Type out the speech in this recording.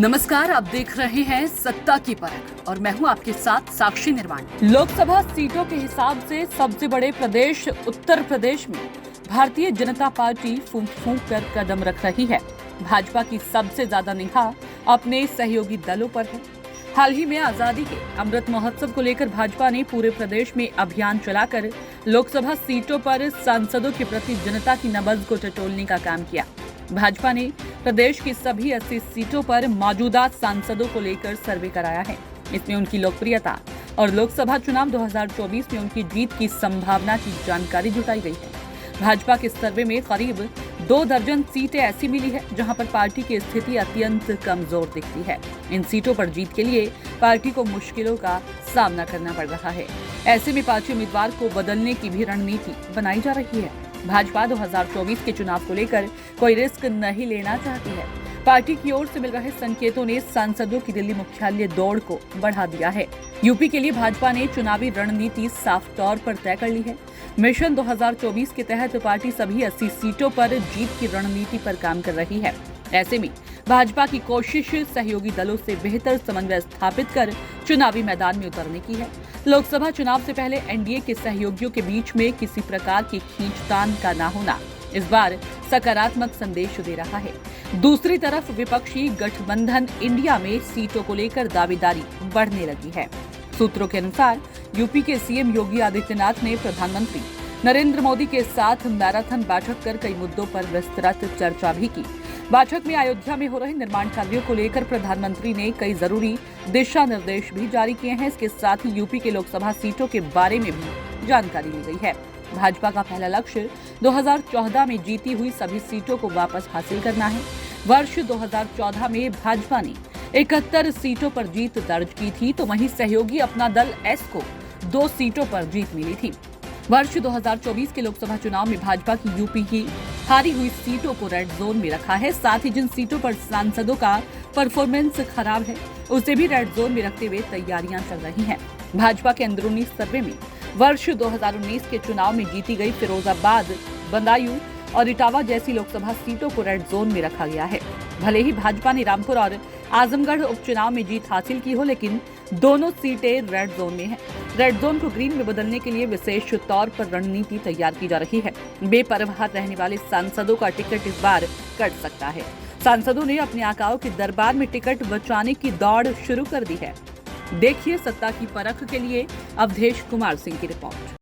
नमस्कार, आप देख रहे हैं सत्ता की परख और मैं हूं आपके साथ साक्षी निर्माण। लोकसभा सीटों के हिसाब से सबसे बड़े प्रदेश उत्तर प्रदेश में भारतीय जनता पार्टी फूंक फूंक कर कदम रख रही है। भाजपा की सबसे ज्यादा निगाह अपने सहयोगी दलों पर है। हाल ही में आजादी के अमृत महोत्सव को लेकर भाजपा ने पूरे प्रदेश में अभियान चलाकर लोकसभा सीटों पर सांसदों के प्रति जनता की नब्ज को टटोलने का काम किया। भाजपा ने प्रदेश की सभी 80 सीटों पर मौजूदा सांसदों को लेकर सर्वे कराया है। इसमें उनकी लोकप्रियता और लोकसभा चुनाव 2024 में उनकी जीत की संभावना की जानकारी जुटाई गई है। भाजपा के सर्वे में करीब 2 दर्जन सीटें ऐसी मिली है जहां पर पार्टी की स्थिति अत्यंत कमजोर दिखती है। इन सीटों पर जीत के लिए पार्टी को मुश्किलों का सामना करना पड़ रहा है। ऐसे में पार्टी उम्मीदवार को बदलने की भी रणनीति बनाई जा रही है। भाजपा 2024 के चुनाव को लेकर कोई रिस्क नहीं लेना चाहती है। पार्टी की ओर से मिल रहे संकेतों ने सांसदों की दिल्ली मुख्यालय दौड़ को बढ़ा दिया है। यूपी के लिए भाजपा ने चुनावी रणनीति साफ तौर पर तय कर ली है। मिशन 2024 के तहत पार्टी सभी 80 सीटों पर जीत की रणनीति पर काम कर रही है। ऐसे में भाजपा की कोशिश सहयोगी दलों से बेहतर समन्वय स्थापित कर चुनावी मैदान में उतरने की है। लोकसभा चुनाव से पहले एनडीए के सहयोगियों के बीच में किसी प्रकार की खींचतान का न होना इस बार सकारात्मक संदेश दे रहा है। दूसरी तरफ विपक्षी गठबंधन इंडिया में सीटों को लेकर दावेदारी बढ़ने लगी है। सूत्रों के अनुसार यूपी के सीएम योगी आदित्यनाथ ने प्रधानमंत्री नरेंद्र मोदी के साथ मैराथन बैठक कर कई मुद्दों पर विस्तृत चर्चा भी की। बैठक में अयोध्या में हो रहे निर्माण कार्यों को लेकर प्रधानमंत्री ने कई जरूरी दिशा निर्देश भी जारी किए हैं। इसके साथ ही यूपी के लोकसभा सीटों के बारे में भी जानकारी ली गई है। भाजपा का पहला लक्ष्य 2014 में जीती हुई सभी सीटों को वापस हासिल करना है। वर्ष 2014 में भाजपा ने 71 सीटों पर जीत दर्ज की थी, तो वहीं सहयोगी अपना दल एस को 2 सीटों पर जीत मिली थी। वर्ष 2024 के लोकसभा चुनाव में भाजपा की यूपी की हारी हुई सीटों को रेड जोन में रखा है। साथ ही जिन सीटों पर सांसदों का परफॉर्मेंस खराब है उसे भी रेड जोन में रखते हुए तैयारियां चल रही हैं। भाजपा के अंदरूनी सर्वे में वर्ष 2019 के चुनाव में जीती गई फिरोजाबाद, बदायूं और इटावा जैसी लोकसभा सीटों को रेड जोन में रखा गया है। भले ही भाजपा ने रामपुर और आजमगढ़ उपचुनाव में जीत हासिल की हो, लेकिन दोनों सीटें रेड जोन में हैं। रेड जोन को ग्रीन में बदलने के लिए विशेष तौर पर रणनीति तैयार की जा रही है। बेपरवाह रहने वाले सांसदों का टिकट इस बार कट सकता है। सांसदों ने अपने आकाओं के दरबार में टिकट बचाने की दौड़ शुरू कर दी है। देखिए सत्ता की परख के लिए अवधेश कुमार सिंह की रिपोर्ट।